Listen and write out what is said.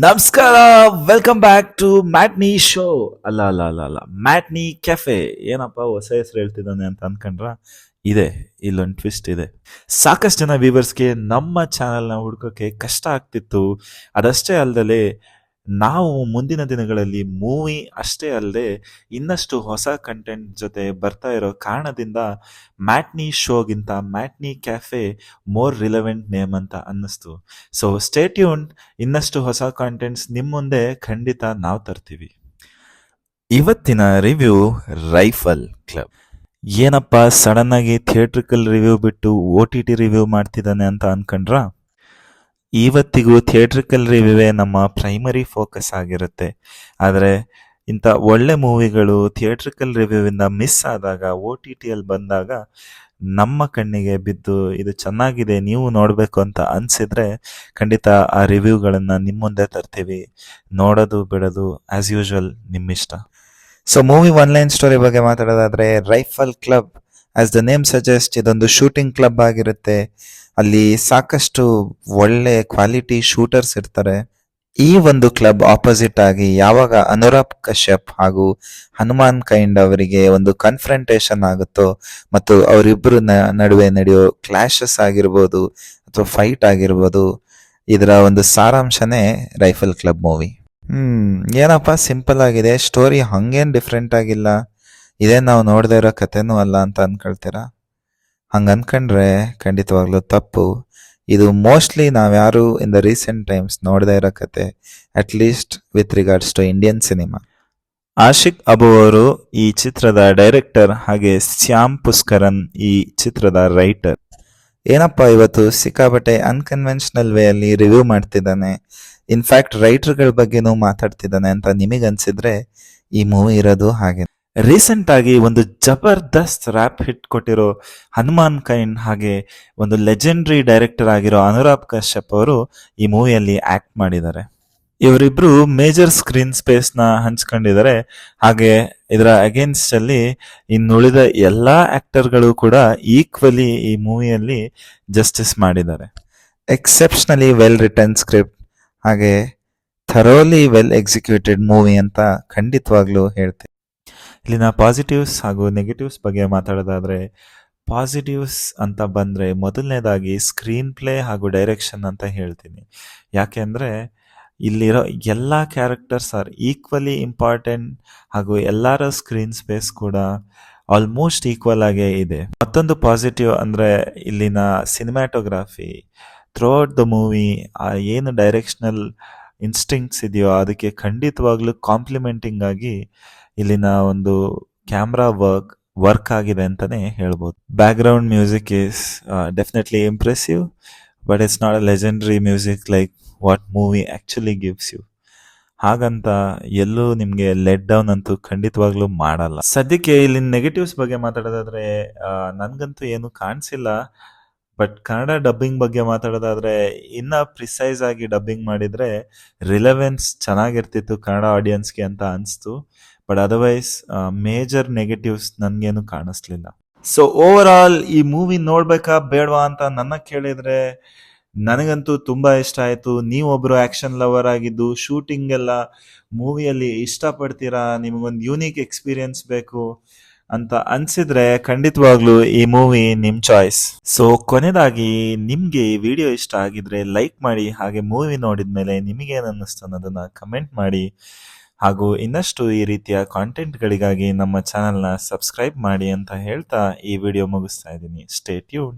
ನಮಸ್ಕಾರ, welcome back to matinee show. ಅಲ್ಲ matinee cafe. ಏನಪ್ಪ ಹೊಸ ಹೆಸರು ಹೇಳ್ತಿದ್ದಾನೆ ಅಂತ ಅನ್ಕೊಂಡ್ರ? ಇದೆ, ಇಲ್ಲೊಂದು ಟ್ವಿಸ್ಟ್ ಇದೆ. ಸಾಕಷ್ಟು ಜನ ವ್ಯೂವರ್ಸ್ಗೆ ನಮ್ಮ ಚಾನೆಲ್ನ ಹುಡ್ಕೋಕೆ ಕಷ್ಟ ಆಗ್ತಿತ್ತು. ಅದಷ್ಟೇ ಅಲ್ಲದೆ ನಾವು ಮುಂದಿನ ದಿನಗಳಲ್ಲಿ ಮೂವಿ ಅಷ್ಟೇ ಅಲ್ಲದೆ ಇನ್ನಷ್ಟು ಹೊಸ ಕಂಟೆಂಟ್ ಜೊತೆ ಬರ್ತಾ ಇರೋ ಕಾರಣದಿಂದ ಮ್ಯಾಟ್ನಿ ಶೋಗಿಂತ matinee cafe more relevant name ಅಂತ ಅನ್ನಿಸ್ತು. ಸೊ ಸ್ಟೇ ಟ್ಯೂನ್, ಇನ್ನಷ್ಟು ಹೊಸ ಕಾಂಟೆಂಟ್ಸ್ ನಿಮ್ಮ ಮುಂದೆ ಖಂಡಿತ ನಾವು ತರ್ತೀವಿ. ಇವತ್ತಿನ ರಿವ್ಯೂ ರೈಫಲ್ ಕ್ಲಬ್. ಏನಪ್ಪ ಸಡನ್ ಆಗಿ ಥಿಯೇಟ್ರಿಕಲ್ ರಿವ್ಯೂ ಬಿಟ್ಟು OTT ರಿವ್ಯೂ ಮಾಡ್ತಿದ್ದಾನೆ ಅಂತ ಅನ್ಕೊಂಡ್ರ? ಇವತ್ತಿಗೂ ಥಿಯೇಟ್ರಿಕಲ್ ರಿವ್ಯೂವೇ ನಮ್ಮ ಪ್ರೈಮರಿ ಫೋಕಸ್ ಆಗಿರುತ್ತೆ. ಆದರೆ ಇಂಥ ಒಳ್ಳೆ ಮೂವಿಗಳು ಥಿಯೇಟ್ರಿಕಲ್ ರಿವ್ಯೂವಿಂದ ಮಿಸ್ ಆದಾಗ OTTಯಲ್ಲಿ ಬಂದಾಗ ನಮ್ಮ ಕಣ್ಣಿಗೆ ಬಿದ್ದು ಇದು ಚೆನ್ನಾಗಿದೆ, ನೀವು ನೋಡಬೇಕು ಅಂತ ಅನಿಸಿದ್ರೆ ಖಂಡಿತ ಆ ರಿವ್ಯೂಗಳನ್ನು ನಿಮ್ಮ ಮುಂದೆ ತರ್ತೀವಿ. ನೋಡೋದು ಬಿಡೋದು ಆ್ಯಸ್ ಯೂಶುವಲ್ ನಿಮ್ಮಿಷ್ಟ. ಸೊ ಮೂವಿ ಒನ್ಲೈನ್ ಸ್ಟೋರಿ ಬಗ್ಗೆ ಮಾತಾಡೋದಾದ್ರೆ, rifle club as the name suggest ಇದೊಂದು ಶೂಟಿಂಗ್ ಕ್ಲಬ್ ಆಗಿರುತ್ತೆ. ಅಲ್ಲಿ ಸಾಕಷ್ಟು ಒಳ್ಳೆ ಕ್ವಾಲಿಟಿ ಶೂಟರ್ಸ್ ಇರ್ತಾರೆ. ಈ ಒಂದು ಕ್ಲಬ್ ಆಪೋಸಿಟ್ ಆಗಿ ಯಾವಾಗ ಅನುರಾಗ್ ಕಶ್ಯಪ್ ಹಾಗೂ ಹನುಮಾನ್ ಕೈಂಡ್ ಅವರಿಗೆ ಒಂದು ಕನ್ಫ್ರಂಟೇಷನ್ ಆಗುತ್ತೋ ಮತ್ತು ಅವರಿಬ್ಬರು ನಡುವೆ ನಡೆಯೋ ಕ್ಲಾಶಸ್ ಆಗಿರ್ಬೋದು ಅಥವಾ ಫೈಟ್ ಆಗಿರ್ಬೋದು, ಇದರ ಒಂದು ಸಾರಾಂಶನೇ ರೈಫಲ್ ಕ್ಲಬ್ ಮೂವಿ. ಏನಪ್ಪ ಸಿಂಪಲ್ ಆಗಿದೆ, ಸ್ಟೋರಿ ಹಂಗೇನು ಡಿಫ್ರೆಂಟ್ ಆಗಿಲ್ಲ, ಇದೇ ನಾವು ನೋಡದೇ ಇರೋ ಕಥೆನೂ ಅಲ್ಲ ಅಂತ ಅನ್ಕೊಳ್ತೀರಾ? ಹಂಗೆ ಅನ್ಕೊಂಡ್ರೆ ಖಂಡಿತವಾಗ್ಲೂ ತಪ್ಪು. ಇದು ಮೋಸ್ಟ್ಲಿ ನಾವ್ಯಾರು ಇನ್ ದ ರೀಸೆಂಟ್ ಟೈಮ್ಸ್ ನೋಡದೇ ಇರೋ ಕತೆ, at least with regards to Indian cinema. Aashiq Abu ಅವರು ಈ ಚಿತ್ರದ ಡೈರೆಕ್ಟರ್, ಹಾಗೆ ಶ್ಯಾಮ್ ಪುಷ್ಕರನ್ ಈ ಚಿತ್ರದ ರೈಟರ್. ಏನಪ್ಪ ಇವತ್ತು ಸಿಕ್ಕಾಬಟ್ಟೆ ಅನ್ಕನ್ವೆನ್ಷನಲ್ ವೇ ಅಲ್ಲಿ ರಿವ್ಯೂ ಮಾಡ್ತಿದ್ದಾನೆ, ಇನ್ಫ್ಯಾಕ್ಟ್ ರೈಟರ್ಗಳ ಬಗ್ಗೆನೂ ಮಾತಾಡ್ತಿದ್ದಾನೆ ಅಂತ ನಿಮಗನ್ಸಿದ್ರೆ ಈ ಮೂವಿ ಇರೋದು ಹಾಗೆ. ರೀಸೆಂಟ್ ಆಗಿ ಒಂದು ಜಬರ್ದಸ್ತ್ ರ್ಯಾಪ್ ಹಿಟ್ ಕೊಟ್ಟಿರೋ ಹನುಮಾನ್ ಕೈಂಡ್ ಹಾಗೆ ಒಂದು ಲೆಜೆಂಡ್ರಿ ಡೈರೆಕ್ಟರ್ ಆಗಿರೋ ಅನುರಾಗ್ ಕಶ್ಯಪ್ ಅವರು ಈ ಮೂವಿಯಲ್ಲಿ ಆಕ್ಟ್ ಮಾಡಿದ್ದಾರೆ. ಇವರಿಬ್ರು ಮೇಜರ್ ಸ್ಕ್ರೀನ್ ಸ್ಪೇಸ್ನ ಹಂಚ್ಕೊಂಡಿದ್ದಾರೆ. ಹಾಗೆ ಇದರ ಅಗೇನ್ಸ್ಟ್ ಅಲ್ಲಿ ಇನ್ನುಳಿದ ಎಲ್ಲಾ ಆಕ್ಟರ್ಗಳು ಕೂಡ ಈಕ್ವಲಿ ಈ ಮೂವಿಯಲ್ಲಿ ಜಸ್ಟಿಸ್ ಮಾಡಿದ್ದಾರೆ. ಎಕ್ಸೆಪ್ಷನಲಿ ವೆಲ್ ರಿಟರ್ನ್ ಸ್ಕ್ರಿಪ್ಟ್ ಹಾಗೆ ಥರೋಲಿ ವೆಲ್ ಎಕ್ಸಿಕ್ಯೂಟೆಡ್ ಮೂವಿ ಅಂತ ಖಂಡಿತವಾಗ್ಲೂ ಹೇಳ್ತೀನಿ. ಇಲ್ಲಿನ ಪಾಸಿಟಿವ್ಸ್ ಹಾಗೂ ನೆಗೆಟಿವ್ಸ್ ಬಗ್ಗೆ ಮಾತಾಡೋದಾದ್ರೆ, ಪಾಸಿಟಿವ್ಸ್ ಅಂತ ಬಂದರೆ ಮೊದಲನೇದಾಗಿ ಸ್ಕ್ರೀನ್ ಪ್ಲೇ ಹಾಗೂ ಡೈರೆಕ್ಷನ್ ಅಂತ ಹೇಳ್ತೀನಿ. ಯಾಕೆ ಅಂದರೆ ಇಲ್ಲಿರೋ ಎಲ್ಲ ಕ್ಯಾರೆಕ್ಟರ್ಸ್ ಆರ್ ಈಕ್ವಲಿ ಇಂಪಾರ್ಟೆಂಟ್ ಹಾಗೂ ಎಲ್ಲರ ಸ್ಕ್ರೀನ್ ಸ್ಪೇಸ್ ಕೂಡ ಆಲ್ಮೋಸ್ಟ್ ಈಕ್ವಲ್ ಆಗೇ ಇದೆ. ಮತ್ತೊಂದು ಪಾಸಿಟಿವ್ ಅಂದರೆ ಇಲ್ಲಿನ ಸಿನಿಮ್ಯಾಟೋಗ್ರಾಫಿ. ಥ್ರೂಔಟ್ ದ ಮೂವಿ ಏನು ಡೈರೆಕ್ಷನಲ್ ಇನ್ಸ್ಟಿಂಕ್ಟ್ಸ್ ಇದೆಯೋ ಅದಕ್ಕೆ ಖಂಡಿತವಾಗ್ಲೂ ಕಾಂಪ್ಲಿಮೆಂಟಿಂಗ್ ಆಗಿ ಇಲ್ಲಿನ ಒಂದು ಕ್ಯಾಮ್ರಾ ವರ್ಕ್ ಆಗಿದೆ ಅಂತಾನೆ ಹೇಳ್ಬೋದು. Background music is definitely impressive, but it's not a legendary music like what movie actually gives you. ಹಾಗಂತ ಎಲ್ಲೂ ನಿಮಗೆ ಲೆಟ್ ಡೌನ್ ಅಂತೂ ಖಂಡಿತವಾಗ್ಲೂ ಮಾಡಲ್ಲ. ಸದ್ಯಕ್ಕೆ ಇಲ್ಲಿನ ನೆಗೆಟಿವ್ಸ್ ಬಗ್ಗೆ ಮಾತಾಡೋದಾದ್ರೆ, ನನಗಂತೂ ಏನು ಕಾಣಿಸಿಲ್ಲ. ಬಟ್ ಕನ್ನಡ ಡಬ್ಬಿಂಗ್ ಬಗ್ಗೆ ಮಾತಾಡೋದಾದ್ರೆ, ಇನ್ನ ಪ್ರಿಸೈಸ್ ಆಗಿ ಡಬ್ಬಿಂಗ್ ಮಾಡಿದ್ರೆ ರಿಲೆವೆನ್ಸ್ ಚೆನ್ನಾಗಿರ್ತಿತ್ತು ಕನ್ನಡ ಆಡಿಯನ್ಸ್ಗೆ ಅಂತ ಅನಿಸ್ತು. ಬಟ್ ಅದರ್ವೈಸ್ ಮೇಜರ್ ನೆಗೆಟಿವ್ಸ್ ನನಗೇನು ಕಾಣಿಸ್ಲಿಲ್ಲ. ಸೊ ಓವರ್ ಆಲ್ ಈ ಮೂವಿ ನೋಡ್ಬೇಕಾ ಬೇಡವಾ ಅಂತ ನನ್ನ ಕೇಳಿದ್ರೆ, ನನಗಂತೂ ತುಂಬಾ ಇಷ್ಟ ಆಯ್ತು. ನೀವೊಬ್ರು ಆಕ್ಷನ್ ಲವರ್ ಆಗಿದ್ದು ಶೂಟಿಂಗ್ ಎಲ್ಲ ಮೂವಿಯಲ್ಲಿ ಇಷ್ಟಪಡ್ತೀರಾ, ನಿಮಗೊಂದು ಯೂನಿಕ್ ಎಕ್ಸ್ಪೀರಿಯನ್ಸ್ ಬೇಕು ಅಂತ ಅನ್ಸಿದ್ರೆ ಖಂಡಿತವಾಗ್ಲೂ ಈ ಮೂವಿ ನಿಮ್ ಚಾಯ್ಸ್. ಸೊ ಕೊನೆಯದಾಗಿ ನಿಮ್ಗೆ ಈ ವಿಡಿಯೋ ಇಷ್ಟ ಆಗಿದ್ರೆ ಲೈಕ್ ಮಾಡಿ, ಹಾಗೆ ಮೂವಿ ನೋಡಿದ್ಮೇಲೆ ನಿಮಗೇನು ಅನ್ನಿಸ್ತು ಅನ್ನೋದನ್ನ ಕಮೆಂಟ್ ಮಾಡಿ. ಹಾಗೂ ಇನ್ನಷ್ಟು ಈ ರೀತಿಯ ಕಾಂಟೆಂಟ್ಗಳಿಗಾಗಿ ನಮ್ಮ ಚಾನಲ್ನ ಸಬ್ಸ್ಕ್ರೈಬ್ ಮಾಡಿ ಅಂತ ಹೇಳ್ತಾ ಈ ವಿಡಿಯೋ ಮುಗಿಸ್ತಾ ಇದ್ದೀನಿ. Stay tune.